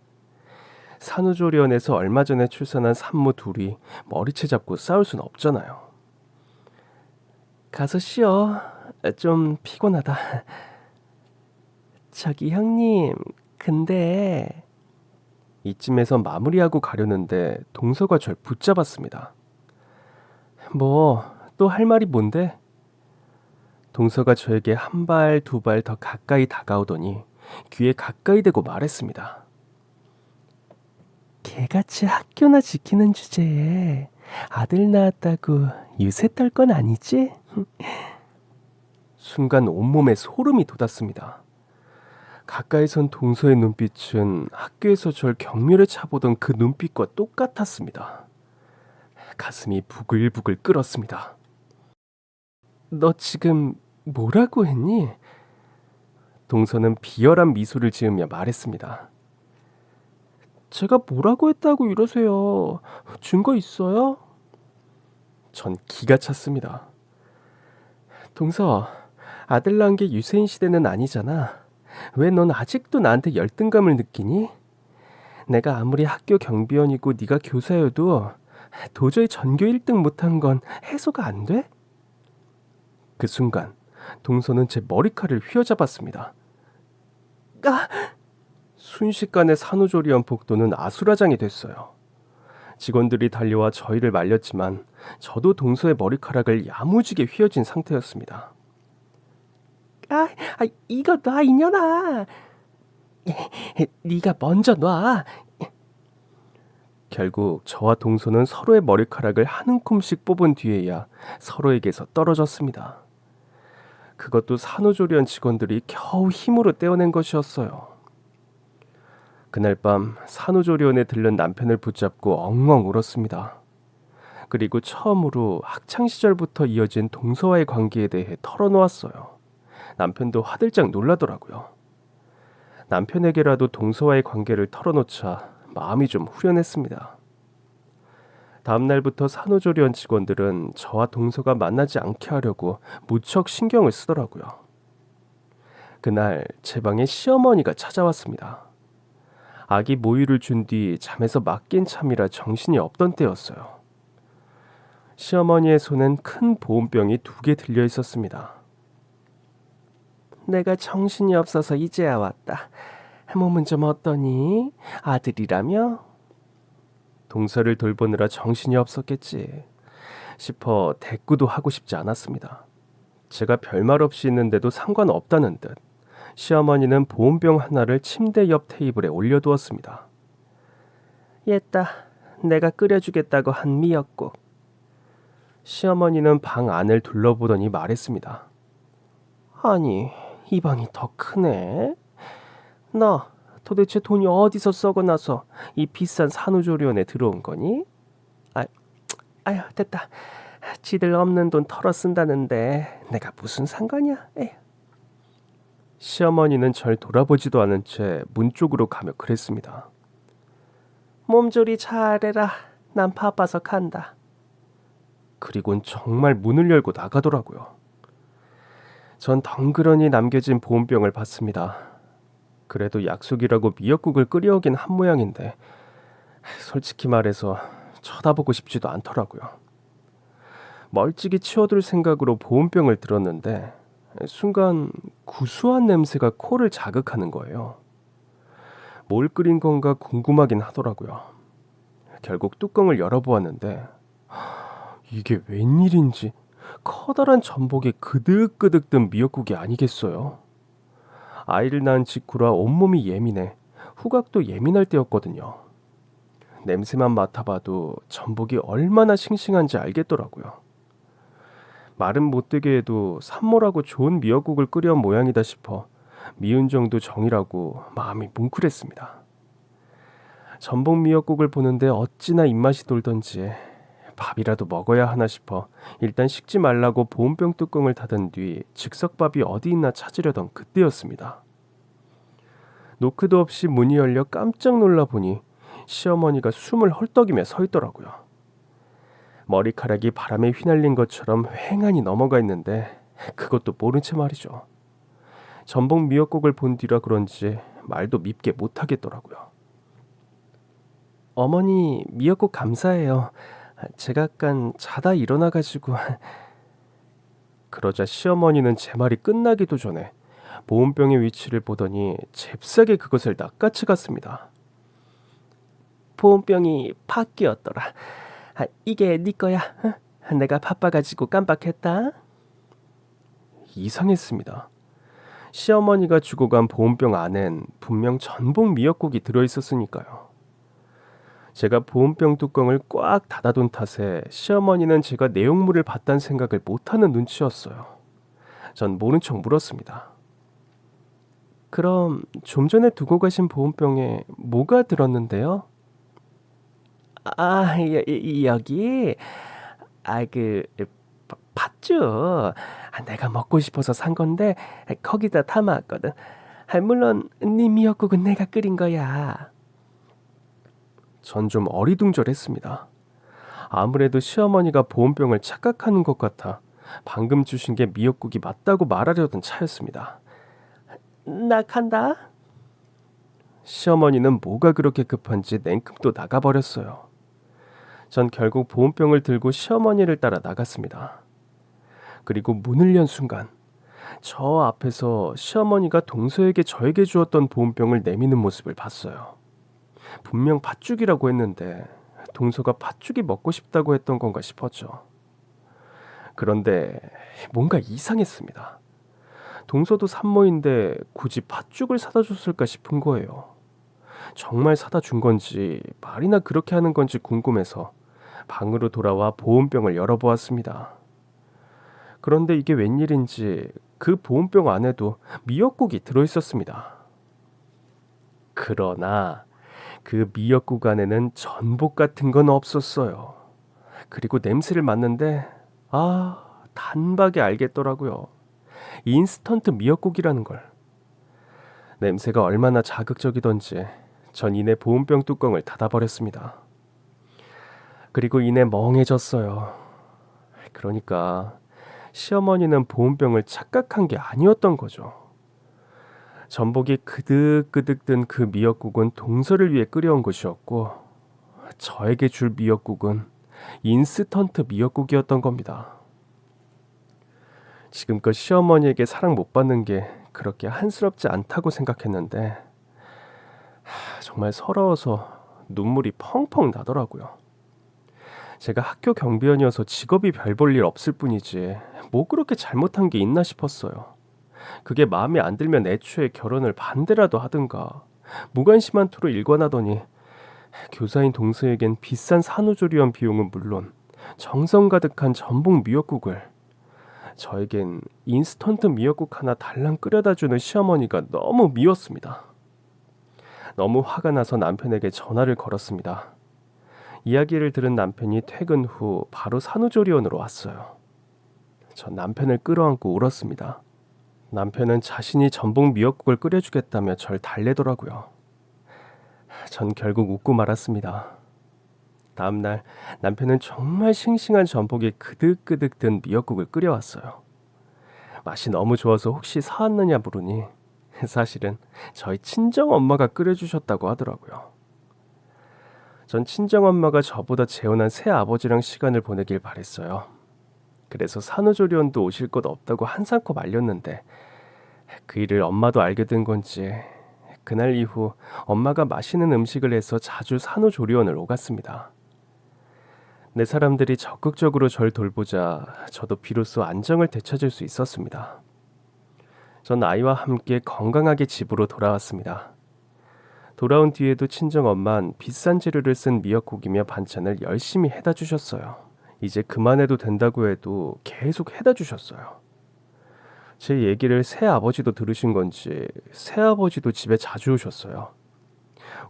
산후조리원에서 얼마 전에 출산한 산모 둘이 머리채 잡고 싸울 순 없잖아요. 가서 쉬어. 좀 피곤하다. 저기 형님, 근데 이쯤에서 마무리하고 가려는데 동서가 절 붙잡았습니다. 뭐, 또 할 말이 뭔데? 동서가 저에게 한 발, 두 발 더 가까이 다가오더니 귀에 가까이 대고 말했습니다. 개같이 학교나 지키는 주제에 아들 낳았다고 유세 떨 건 아니지? 순간 온몸에 소름이 돋았습니다. 가까이 선 동서의 눈빛은 학교에서 절 경멸에 차보던 그 눈빛과 똑같았습니다. 가슴이 부글부글 끓었습니다. 너 지금 뭐라고 했니? 동서는 비열한 미소를 지으며 말했습니다. 제가 뭐라고 했다고 이러세요? 증거 있어요? 전 기가 찼습니다. 동서, 아들 낳은 게 유세인 시대는 아니잖아. 왜 넌 아직도 나한테 열등감을 느끼니? 내가 아무리 학교 경비원이고 네가 교사여도 도저히 전교 1등 못한 건 해소가 안 돼? 그 순간 동서는 제 머리칼을 휘어잡았습니다. 순식간에 산후조리원 복도는 아수라장이 됐어요. 직원들이 달려와 저희를 말렸지만 저도 동서의 머리카락을 야무지게 휘어진 상태였습니다. 이거 놔 이년아. 네가 먼저 놔. 결국 저와 동서는 서로의 머리카락을 한 움큼씩 뽑은 뒤에야 서로에게서 떨어졌습니다. 그것도 산후조리원 직원들이 겨우 힘으로 떼어낸 것이었어요. 그날 밤 산후조리원에 들른 남편을 붙잡고 엉엉 울었습니다. 그리고 처음으로 학창시절부터 이어진 동서와의 관계에 대해 털어놓았어요. 남편도 화들짝 놀라더라고요. 남편에게라도 동서와의 관계를 털어놓자 마음이 좀 후련했습니다. 다음 날부터 산후조리원 직원들은 저와 동서가 만나지 않게 하려고 무척 신경을 쓰더라고요. 그날 제 방에 시어머니가 찾아왔습니다. 아기 모유를 준 뒤 잠에서 막 깬 참이라 정신이 없던 때였어요. 시어머니의 손엔 큰 보온병이 2개 들려 있었습니다. 내가 정신이 없어서 이제야 왔다. 몸은 좀 어떠니? 아들이라며? 동서를 돌보느라 정신이 없었겠지 싶어 대꾸도 하고 싶지 않았습니다. 제가 별말 없이 있는데도 상관없다는 듯 시어머니는 보온병 하나를 침대 옆 테이블에 올려두었습니다. 옛다, 내가 끓여주겠다고 한 미역국. 시어머니는 방 안을 둘러보더니 말했습니다. 아니, 이 방이 더 크네. 너 도대체 돈이 어디서 썩어나서 이 비싼 산후조리원에 들어온 거니? 아휴, 됐다. 지들 없는 돈 털어 쓴다는데 내가 무슨 상관이야? 에휴. 시어머니는 절 돌아보지도 않은 채 문 쪽으로 가며 그랬습니다. 몸조리 잘해라. 난 바빠서 간다. 그리곤 정말 문을 열고 나가더라고요. 전 덩그러니 남겨진 보온병을 봤습니다. 그래도 약속이라고 미역국을 끓여오긴 한 모양인데 솔직히 말해서 쳐다보고 싶지도 않더라고요. 멀찍이 치워둘 생각으로 보온병을 들었는데 순간 구수한 냄새가 코를 자극하는 거예요. 뭘 끓인 건가 궁금하긴 하더라고요. 결국 뚜껑을 열어보았는데 이게 웬일인지 커다란 전복에 그득그득 든 미역국이 아니겠어요. 아이를 낳은 직후라 온몸이 예민해 후각도 예민할 때였거든요. 냄새만 맡아봐도 전복이 얼마나 싱싱한지 알겠더라고요. 말은 못되게 해도 산모라고 좋은 미역국을 끓여온 모양이다 싶어 미운 정도 정이라고 마음이 뭉클했습니다. 전복 미역국을 보는데 어찌나 입맛이 돌던지 밥이라도 먹어야 하나 싶어 일단 식지 말라고 보온병 뚜껑을 닫은 뒤 즉석밥이 어디 있나 찾으려던 그때였습니다. 노크도 없이 문이 열려 깜짝 놀라 보니 시어머니가 숨을 헐떡이며 서 있더라고요. 머리카락이 바람에 휘날린 것처럼 휑하니 넘어가 있는데 그것도 모른 채 말이죠. 전복 미역국을 본 뒤라 그런지 말도 밉게 못하겠더라고요. 어머니 미역국 감사해요. 제가 아깐 자다 일어나가지고. 그러자 시어머니는 제 말이 끝나기도 전에 보온병의 위치를 보더니 잽싸게 그것을 낚아채 갔습니다. 보온병이 바뀌었더라. 이게 네 거야? 내가 바빠가지고 깜빡했다. 이상했습니다. 시어머니가 주고 간 보온병 안엔 분명 전복 미역국이 들어있었으니까요. 제가 보온병 뚜껑을 꽉 닫아둔 탓에 시어머니는 제가 내용물을 봤다는 생각을 못하는 눈치였어요. 전 모른 척 물었습니다. 그럼 좀 전에 두고 가신 보온병에 뭐가 들었는데요? 여기 팥죽. 내가 먹고 싶어서 산 건데 거기다 담았거든. 물론 네 미역국은 내가 끓인 거야. 전 좀 어리둥절했습니다. 아무래도 시어머니가 보온병을 착각하는 것 같아 방금 주신 게 미역국이 맞다고 말하려던 차였습니다. 나 간다. 시어머니는 뭐가 그렇게 급한지 냉큼 또 나가버렸어요. 전 결국 보온병을 들고 시어머니를 따라 나갔습니다. 그리고 문을 연 순간 저 앞에서 시어머니가 동서에게 저에게 주었던 보온병을 내미는 모습을 봤어요. 분명 팥죽이라고 했는데 동서가 팥죽이 먹고 싶다고 했던 건가 싶었죠. 그런데 뭔가 이상했습니다. 동서도 산모인데 굳이 팥죽을 사다 줬을까 싶은 거예요. 정말 사다 준 건지 말이나 그렇게 하는 건지 궁금해서 방으로 돌아와 보온병을 열어보았습니다. 그런데 이게 웬일인지 그 보온병 안에도 미역국이 들어있었습니다. 그러나 그 미역국 안에는 전복 같은 건 없었어요. 그리고 냄새를 맡는데 단박에 알겠더라고요. 인스턴트 미역국이라는 걸. 냄새가 얼마나 자극적이던지 전 이내 보온병 뚜껑을 닫아버렸습니다. 그리고 이내 멍해졌어요. 그러니까 시어머니는 보온병을 착각한 게 아니었던 거죠. 전복이 그득그득 든 그 미역국은 동서를 위해 끓여온 것이었고 저에게 줄 미역국은 인스턴트 미역국이었던 겁니다. 지금껏 시어머니에게 사랑 못 받는 게 그렇게 한스럽지 않다고 생각했는데 정말 서러워서 눈물이 펑펑 나더라고요. 제가 학교 경비원이어서 직업이 별 볼 일 없을 뿐이지 뭐 그렇게 잘못한 게 있나 싶었어요. 그게 마음에 안 들면 애초에 결혼을 반대라도 하든가 무관심한 투로 일관하더니 교사인 동서에겐 비싼 산후조리원 비용은 물론 정성 가득한 전복 미역국을, 저에겐 인스턴트 미역국 하나 달랑 끓여다주는 시어머니가 너무 미웠습니다. 너무 화가 나서 남편에게 전화를 걸었습니다. 이야기를 들은 남편이 퇴근 후 바로 산후조리원으로 왔어요. 전 남편을 끌어안고 울었습니다. 남편은 자신이 전복 미역국을 끓여주겠다며 절 달래더라고요. 전 결국 웃고 말았습니다. 다음날 남편은 정말 싱싱한 전복이 그득그득 든 미역국을 끓여왔어요. 맛이 너무 좋아서 혹시 사왔느냐 물으니 사실은 저희 친정엄마가 끓여주셨다고 하더라고요. 전 친정엄마가 저보다 재혼한 새아버지랑 시간을 보내길 바랬어요. 그래서 산후조리원도 오실 것 없다고 한사코 말렸는데 그 일을 엄마도 알게 된 건지 그날 이후 엄마가 맛있는 음식을 해서 자주 산후조리원을 오갔습니다. 내 사람들이 적극적으로 절 돌보자 저도 비로소 안정을 되찾을 수 있었습니다. 전 아이와 함께 건강하게 집으로 돌아왔습니다. 돌아온 뒤에도 친정엄마는 비싼 재료를 쓴 미역국이며 반찬을 열심히 해다 주셨어요. 이제 그만해도 된다고 해도 계속 해다 주셨어요. 제 얘기를 새아버지도 들으신 건지 새아버지도 집에 자주 오셨어요.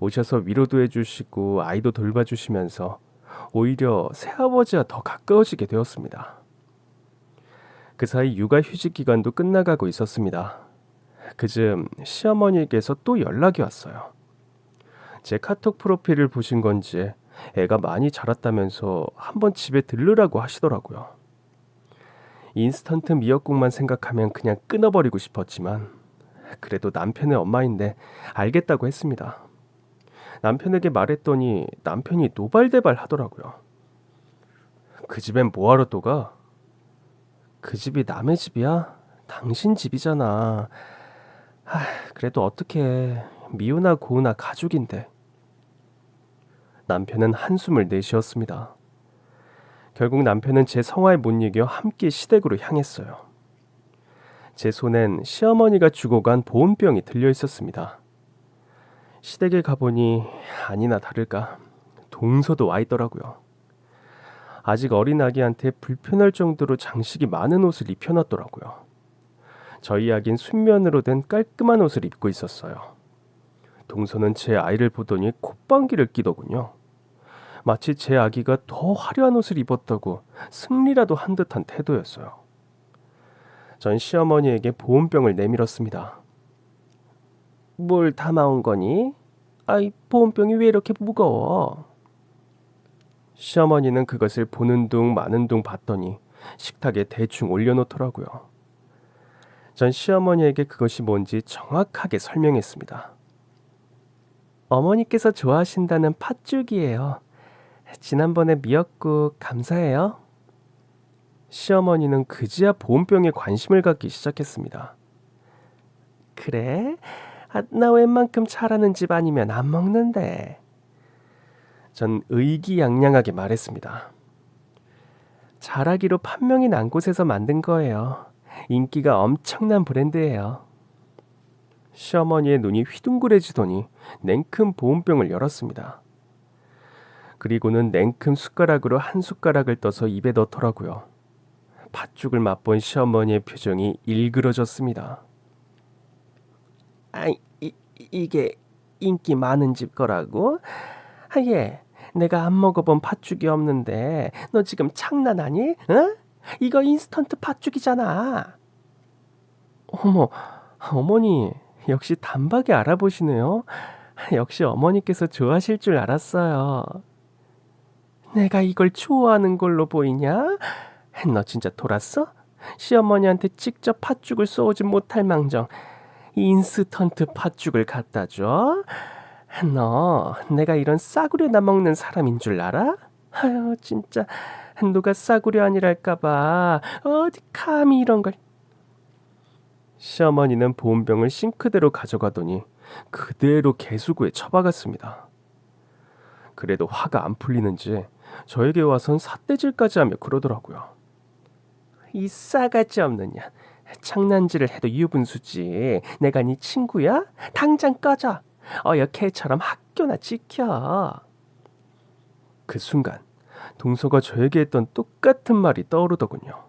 오셔서 위로도 해주시고 아이도 돌봐주시면서 오히려 새아버지와 더 가까워지게 되었습니다. 그 사이 육아휴직 기간도 끝나가고 있었습니다. 그즈음 시어머니에게서 또 연락이 왔어요. 제 카톡 프로필을 보신 건지 애가 많이 자랐다면서 한번 집에 들르라고 하시더라고요. 인스턴트 미역국만 생각하면 그냥 끊어버리고 싶었지만 그래도 남편의 엄마인데 알겠다고 했습니다. 남편에게 말했더니 남편이 노발대발 하더라고요. 그 집엔 뭐하러 또 가? 그 집이 남의 집이야? 당신 집이잖아. 그래도 어떡해. 미우나 고우나 가족인데. 남편은 한숨을 내쉬었습니다. 결국 남편은 제 성화에 못 이겨 함께 시댁으로 향했어요. 제 손엔 시어머니가 주고 간 보온병이 들려 있었습니다. 시댁에 가보니 아니나 다를까 동서도 와 있더라고요. 아직 어린 아기한테 불편할 정도로 장식이 많은 옷을 입혀놨더라고요. 저희 아기는 순면으로 된 깔끔한 옷을 입고 있었어요. 동서는 제 아이를 보더니 콧방귀를 끼더군요. 마치 제 아기가 더 화려한 옷을 입었다고 승리라도 한 듯한 태도였어요. 전 시어머니에게 보온병을 내밀었습니다. 뭘 담아온 거니? 아이, 보온병이 왜 이렇게 무거워? 시어머니는 그것을 보는 둥 마는 둥 봤더니 식탁에 대충 올려놓더라고요. 전 시어머니에게 그것이 뭔지 정확하게 설명했습니다. 어머니께서 좋아하신다는 팥죽이에요. 지난번에 미역국 감사해요. 시어머니는 그제야 보온병에 관심을 갖기 시작했습니다. 그래? 나 웬만큼 잘하는 집 아니면 안 먹는데. 전 의기양양하게 말했습니다. 잘하기로 판명이 난 곳에서 만든 거예요. 인기가 엄청난 브랜드예요. 시어머니의 눈이 휘둥그레지더니 냉큼 보온병을 열었습니다. 그리고는 냉큼 숟가락으로 한 숟가락을 떠서 입에 넣더라고요. 팥죽을 맛본 시어머니의 표정이 일그러졌습니다. 이게 인기 많은 집 거라고? 예, 내가 안 먹어본 팥죽이 없는데 너 지금 장난하니? 어? 이거 인스턴트 팥죽이잖아. 어머, 어머니 역시 단박에 알아보시네요. 역시 어머니께서 좋아하실 줄 알았어요. 내가 이걸 좋아하는 걸로 보이냐? 너 진짜 돌았어? 시어머니한테 직접 팥죽을 쏘지 못할 망정 인스턴트 팥죽을 갖다 줘? 너 내가 이런 싸구려나 먹는 사람인 줄 알아? 아유 진짜 누가 싸구려 아니랄까봐 어디 감히 이런 걸. 시어머니는 보온병을 싱크대로 가져가더니 그대로 개수구에 처박았습니다. 그래도 화가 안 풀리는지 저에게 와선 삿대질까지 하며 그러더라고요. 이 싸가지 없느냐. 장난질을 해도 유분수지. 내가 네 친구야? 당장 꺼져. 어여 개처럼 학교나 지켜. 그 순간 동서가 저에게 했던 똑같은 말이 떠오르더군요.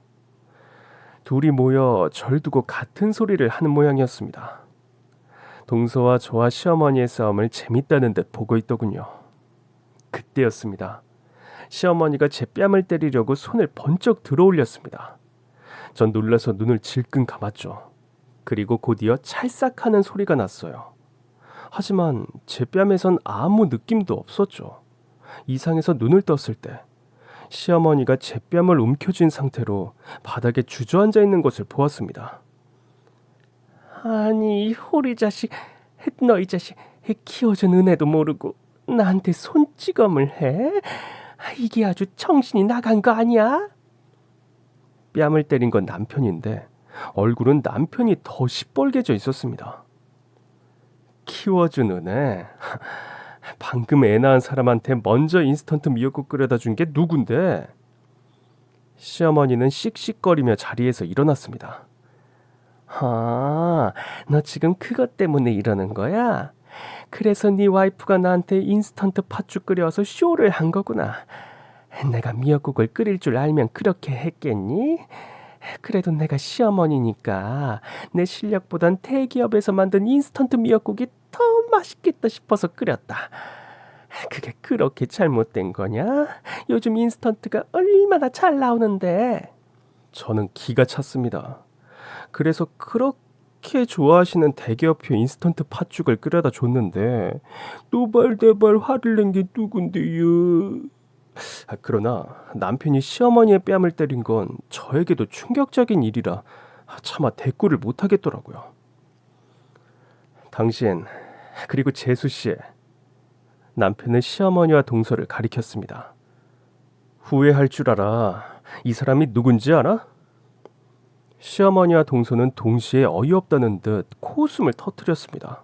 둘이 모여 절 두고 같은 소리를 하는 모양이었습니다. 동서와 저와 시어머니의 싸움을 재밌다는 듯 보고 있더군요. 그때였습니다. 시어머니가 제 뺨을 때리려고 손을 번쩍 들어올렸습니다. 전 놀라서 눈을 질끈 감았죠. 그리고 곧이어 찰싹하는 소리가 났어요. 하지만 제 뺨에선 아무 느낌도 없었죠. 이상해서 눈을 떴을 때 시어머니가 제 뺨을 움켜쥔 상태로 바닥에 주저앉아 있는 것을 보았습니다. 아니, 호리 자식, 너희 자식 키워준 은혜도 모르고 나한테 손찌검을 해? 이게 아주 정신이 나간 거 아니야? 뺨을 때린 건 남편인데 얼굴은 남편이 더 시뻘개져 있었습니다. 키워준 은혜? 방금 애 낳은 사람한테 먼저 인스턴트 미역국 끓여다 준 게 누군데? 시어머니는 씩씩거리며 자리에서 일어났습니다. 아, 너 지금 그것 때문에 이러는 거야? 그래서 네 와이프가 나한테 인스턴트 팥죽 끓여서 쇼를 한 거구나. 내가 미역국을 끓일 줄 알면 그렇게 했겠니? 그래도 내가 시어머니니까 내 실력보단 대기업에서 만든 인스턴트 미역국이 더 맛있겠다 싶어서 끓였다. 그게 그렇게 잘못된 거냐? 요즘 인스턴트가 얼마나 잘 나오는데. 저는 기가 찼습니다. 그래서 그렇게 좋아하시는 대기업표 인스턴트 팥죽을 끓여다 줬는데 노발대발 화를 낸 게 누군데요? 그러나 남편이 시어머니의 뺨을 때린 건 저에게도 충격적인 일이라 차마 대꾸를 못하겠더라고요. 당신, 그리고 재수씨, 남편은 시어머니와 동서를 가리켰습니다. 후회할 줄 알아. 이 사람이 누군지 알아? 시어머니와 동서는 동시에 어이없다는 듯 코웃음을 터뜨렸습니다.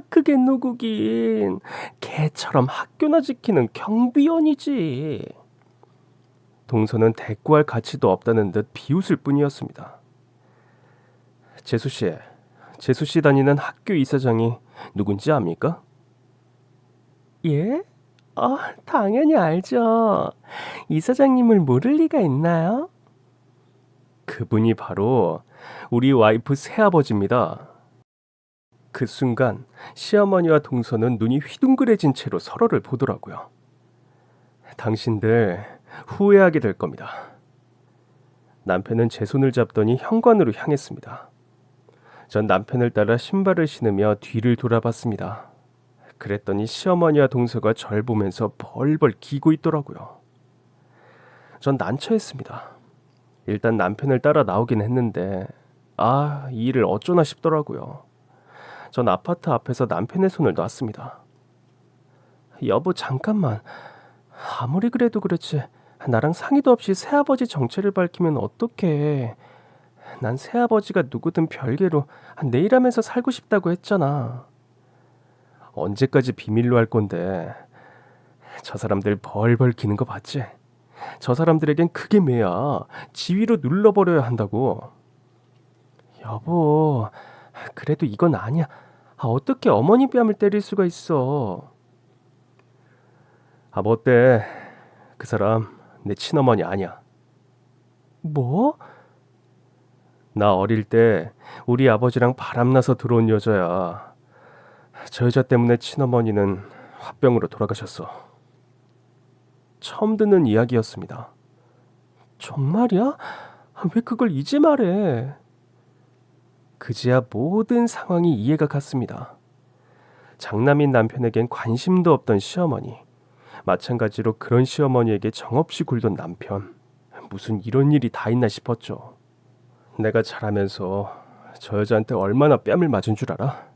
그게 누구긴. 개처럼 학교나 지키는 경비원이지. 동서는 대꾸할 가치도 없다는 듯 비웃을 뿐이었습니다. 재수씨 다니는 학교 이사장이 누군지 압니까? 예? 당연히 알죠. 이사장님을 모를 리가 있나요? 그분이 바로 우리 와이프 새아버지입니다. 그 순간 시어머니와 동서는 눈이 휘둥그레진 채로 서로를 보더라고요. 당신들 후회하게 될 겁니다. 남편은 제 손을 잡더니 현관으로 향했습니다. 전 남편을 따라 신발을 신으며 뒤를 돌아봤습니다. 그랬더니 시어머니와 동서가 절 보면서 벌벌 기고 있더라고요. 전 난처했습니다. 일단 남편을 따라 나오긴 했는데 이 일을 어쩌나 싶더라고요. 전 아파트 앞에서 남편의 손을 놨습니다. 여보, 잠깐만. 아무리 그래도 그렇지 나랑 상의도 없이 새아버지 정체를 밝히면 어떡해. 난 새아버지가 누구든 별개로 내 일하면서 살고 싶다고 했잖아. 언제까지 비밀로 할 건데. 저 사람들 벌벌 기는 거 봤지? 저 사람들에겐 그게 매야. 지위로 눌러버려야 한다고. 여보, 그래도 이건 아니야. 어떻게 어머니 뺨을 때릴 수가 있어. 뭐 어때? 그 사람 내 친어머니 아니야. 뭐? 나 어릴 때 우리 아버지랑 바람나서 들어온 여자야. 저 여자 때문에 친어머니는 화병으로 돌아가셨어. 처음 듣는 이야기였습니다. 정말이야? 왜 그걸 이제 말해? 그제야 모든 상황이 이해가 갔습니다. 장남인 남편에겐 관심도 없던 시어머니, 마찬가지로 그런 시어머니에게 정없이 굴던 남편, 무슨 이런 일이 다 있나 싶었죠. 내가 자라면서 저 여자한테 얼마나 뺨을 맞은 줄 알아?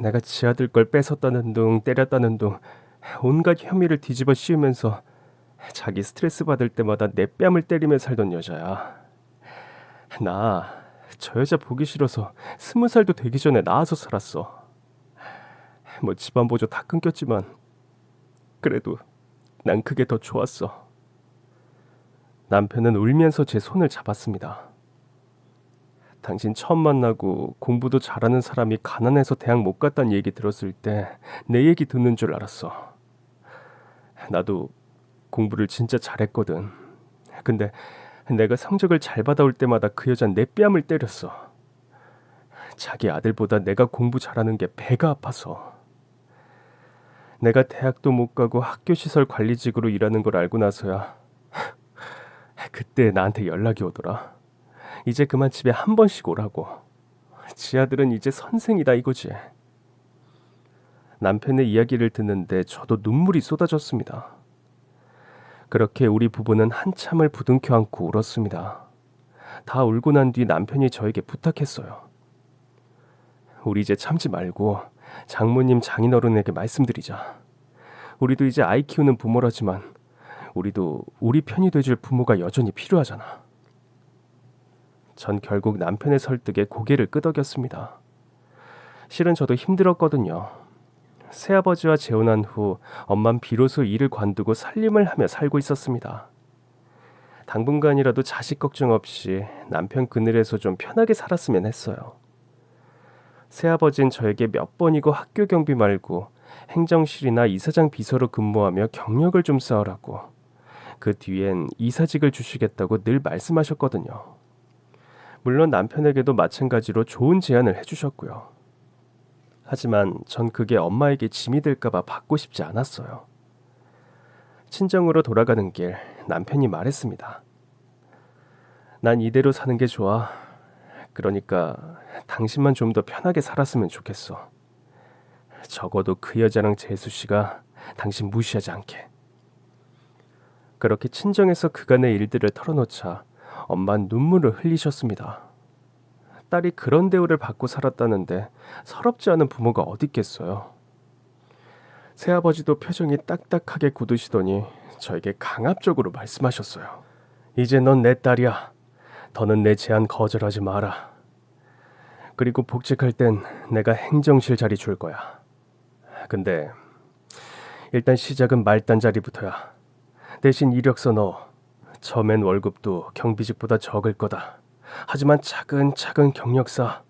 내가 지 아들 걸 뺏었다는 둥 때렸다는 둥 온갖 혐의를 뒤집어 씌우면서 자기 스트레스 받을 때마다 내 뺨을 때리며 살던 여자야. 나 저 여자 보기 싫어서 20살도 되기 전에 나와서 살았어. 뭐 집안 보조 다 끊겼지만 그래도 난 그게 더 좋았어. 남편은 울면서 제 손을 잡았습니다. 당신 처음 만나고 공부도 잘하는 사람이 가난해서 대학 못 갔다는 얘기 들었을 때 내 얘기 듣는 줄 알았어. 나도 공부를 진짜 잘했거든. 근데 내가 성적을 잘 받아올 때마다 그 여잔 내 뺨을 때렸어. 자기 아들보다 내가 공부 잘하는 게 배가 아파서. 내가 대학도 못 가고 학교시설 관리직으로 일하는 걸 알고 나서야 그때 나한테 연락이 오더라. 이제 그만 집에 한 번씩 오라고. 지 아들은 이제 선생이다 이거지. 남편의 이야기를 듣는데 저도 눈물이 쏟아졌습니다. 그렇게 우리 부부는 한참을 부둥켜 안고 울었습니다. 다 울고 난 뒤 남편이 저에게 부탁했어요. 우리 이제 참지 말고 장모님 장인어른에게 말씀드리자. 우리도 이제 아이 키우는 부모라지만 우리도 우리 편이 돼줄 부모가 여전히 필요하잖아. 전 결국 남편의 설득에 고개를 끄덕였습니다. 실은 저도 힘들었거든요. 새아버지와 재혼한 후 엄만 비로소 일을 관두고 살림을 하며 살고 있었습니다. 당분간이라도 자식 걱정 없이 남편 그늘에서 좀 편하게 살았으면 했어요. 새아버지는 저에게 몇 번이고 학교 경비 말고 행정실이나 이사장 비서로 근무하며 경력을 좀 쌓으라고, 그 뒤엔 이사직을 주시겠다고 늘 말씀하셨거든요. 물론 남편에게도 마찬가지로 좋은 제안을 해주셨고요. 하지만 전 그게 엄마에게 짐이 될까봐 받고 싶지 않았어요. 친정으로 돌아가는 길 남편이 말했습니다. 난 이대로 사는 게 좋아. 그러니까 당신만 좀 더 편하게 살았으면 좋겠어. 적어도 그 여자랑 재수 씨가 당신 무시하지 않게. 그렇게 친정에서 그간의 일들을 털어놓자 엄마는 눈물을 흘리셨습니다. 딸이 그런 대우를 받고 살았다는데 서럽지 않은 부모가 어디 있겠어요. 새아버지도 표정이 딱딱하게 굳으시더니 저에게 강압적으로 말씀하셨어요. 이제 넌 내 딸이야. 더는 내 제안 거절하지 마라. 그리고 복직할 땐 내가 행정실 자리 줄 거야. 근데 일단 시작은 말단 자리부터야. 대신 이력서 넣어. 처음엔 월급도 경비직보다 적을 거다. 하지만 차근차근 경력 쌓아.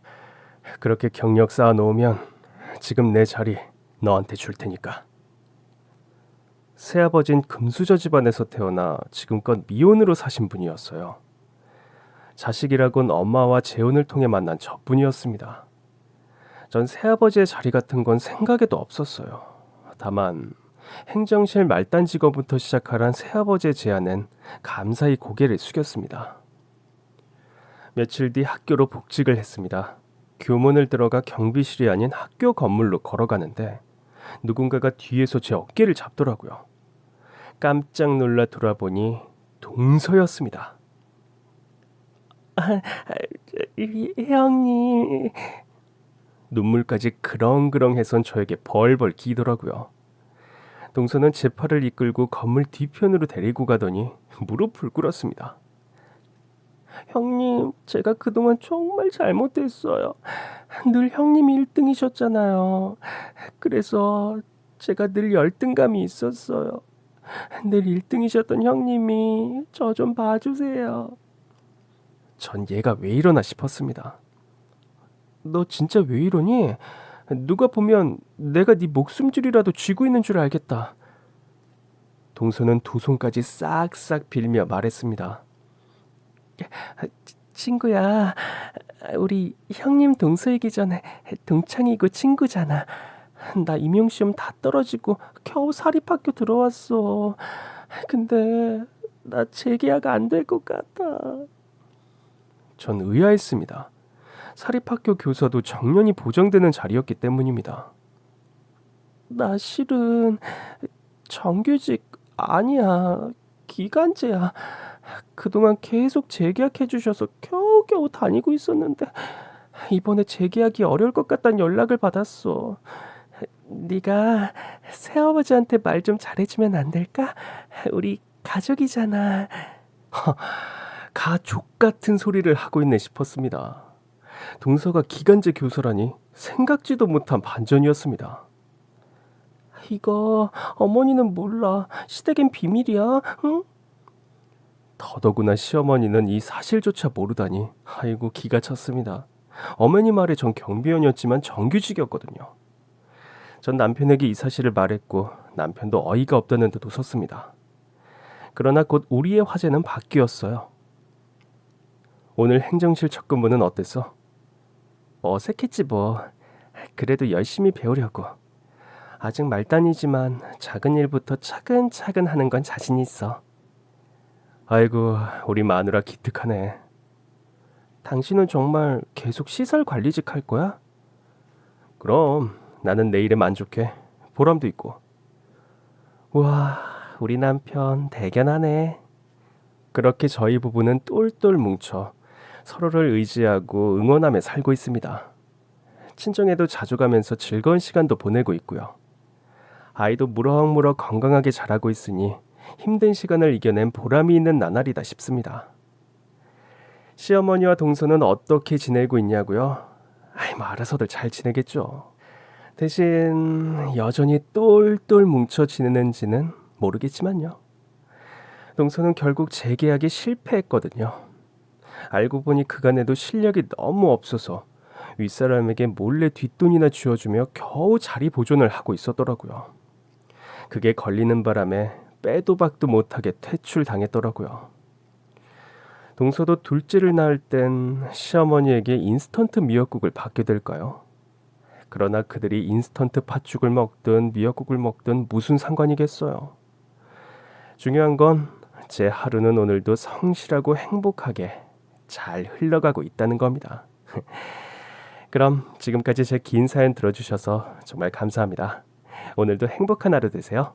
그렇게 경력 쌓아 놓으면 지금 내 자리 너한테 줄 테니까. 새아버진 금수저 집안에서 태어나 지금껏 미혼으로 사신 분이었어요. 자식이라곤 엄마와 재혼을 통해 만난 저뿐이었습니다. 전 새아버지의 자리 같은 건 생각에도 없었어요. 다만 행정실 말단 직원부터 시작하란 새아버지의 제안엔 감사히 고개를 숙였습니다. 며칠 뒤 학교로 복직을 했습니다. 교문을 들어가 경비실이 아닌 학교 건물로 걸어가는데 누군가가 뒤에서 제 어깨를 잡더라고요. 깜짝 놀라 돌아보니 동서였습니다. 형님. 눈물까지 그렁그렁해선 저에게 벌벌 기더라고요. 동서는 제 팔을 이끌고 건물 뒤편으로 데리고 가더니 무릎을 꿇었습니다. 형님, 제가 그동안 정말 잘못했어요. 늘 형님이 1등이셨잖아요. 그래서 제가 늘 열등감이 있었어요. 늘 1등이셨던 형님이 저 좀 봐주세요. 전 얘가 왜 이러나 싶었습니다. 너 진짜 왜 이러니? 누가 보면 내가 네 목숨줄이라도 쥐고 있는 줄 알겠다. 동서는 두 손까지 싹싹 빌며 말했습니다. 친구야, 우리 형님 동서이기 전에 동창이고 친구잖아. 나 임용시험 다 떨어지고 겨우 사립학교 들어왔어. 근데 나 재계약 안 될 것 같아. 전 의아했습니다. 사립학교 교사도 정년이 보장되는 자리였기 때문입니다. 나 실은 정규직 아니야. 기간제야. 그동안 계속 재계약해 주셔서 겨우겨우 다니고 있었는데 이번에 재계약이 어려울 것 같다는 연락을 받았어. 네가 새아버지한테 말 좀 잘해주면 안 될까? 우리 가족이잖아. 가족 같은 소리를 하고 있네 싶었습니다. 동서가 기간제 교서라니 생각지도 못한 반전이었습니다. 이거 어머니는 몰라. 시댁엔 비밀이야. 응? 더더구나 시어머니는 이 사실조차 모르다니 아이고 기가 찼습니다. 어머니 말에 전 경비원이었지만 정규직이었거든요. 전 남편에게 이 사실을 말했고 남편도 어이가 없다는 듯 웃었습니다. 그러나 곧 우리의 화제는 바뀌었어요. 오늘 행정실 첫 근무는 어땠어? 어색했지 뭐. 그래도 열심히 배우려고. 아직 말단이지만 작은 일부터 차근차근 하는 건 자신 있어. 아이고, 우리 마누라 기특하네. 당신은 정말 계속 시설 관리직 할 거야? 그럼 나는 내 일에 만족해. 보람도 있고. 우와, 우리 남편 대견하네. 그렇게 저희 부부는 똘똘 뭉쳐 서로를 의지하고 응원하며 살고 있습니다. 친정에도 자주 가면서 즐거운 시간도 보내고 있고요. 아이도 무럭무럭 건강하게 자라고 있으니 힘든 시간을 이겨낸 보람이 있는 나날이다 싶습니다. 시어머니와 동서는 어떻게 지내고 있냐고요? 뭐 알아서들 잘 지내겠죠. 대신 여전히 똘똘 뭉쳐 지내는지는 모르겠지만요. 동서는 결국 재계약에 실패했거든요. 알고 보니 그간에도 실력이 너무 없어서 윗사람에게 몰래 뒷돈이나 쥐어주며 겨우 자리 보존을 하고 있었더라고요. 그게 걸리는 바람에 빼도 박도 못하게 퇴출당했더라고요. 동서도 둘째를 낳을 땐 시어머니에게 인스턴트 미역국을 받게 될까요? 그러나 그들이 인스턴트 팥죽을 먹든 미역국을 먹든 무슨 상관이겠어요. 중요한 건 제 하루는 오늘도 성실하고 행복하게 잘 흘러가고 있다는 겁니다. 그럼 지금까지 제 긴 사연 들어주셔서 정말 감사합니다. 오늘도 행복한 하루 되세요.